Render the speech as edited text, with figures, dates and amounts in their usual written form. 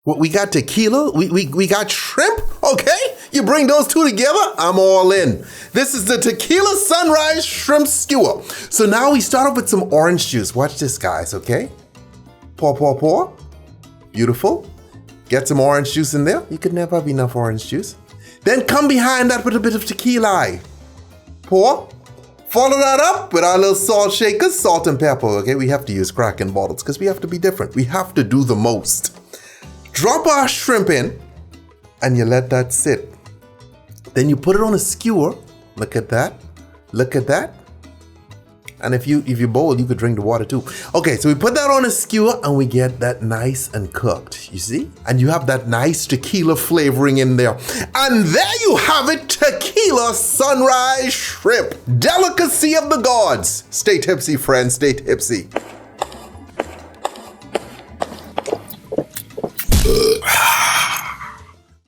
What we got tequila, we got shrimp, okay? You bring those two together, I'm all in. This is the Tequila Sunrise Shrimp Skewer. So now we start off with some orange juice. Watch this, guys, okay? Pour, pour, pour. Beautiful. Get some orange juice in there. You could never have enough orange juice. Then come behind that with a bit of tequila. Pour. Follow that up with our little salt shakers, salt and pepper, okay? We have to use Kraken bottles because we have to be different. We have to do the most. Drop our shrimp in and you let that sit. Then you put it on a skewer. Look at that. Look at that. And if you're bold, you could drink the water too. Okay, so we put that on a skewer and we get that nice and cooked, you see? And you have that nice tequila flavoring in there. And there you have it, Tequila Sunrise Shrimp. Delicacy of the gods. Stay tipsy, friends, stay tipsy.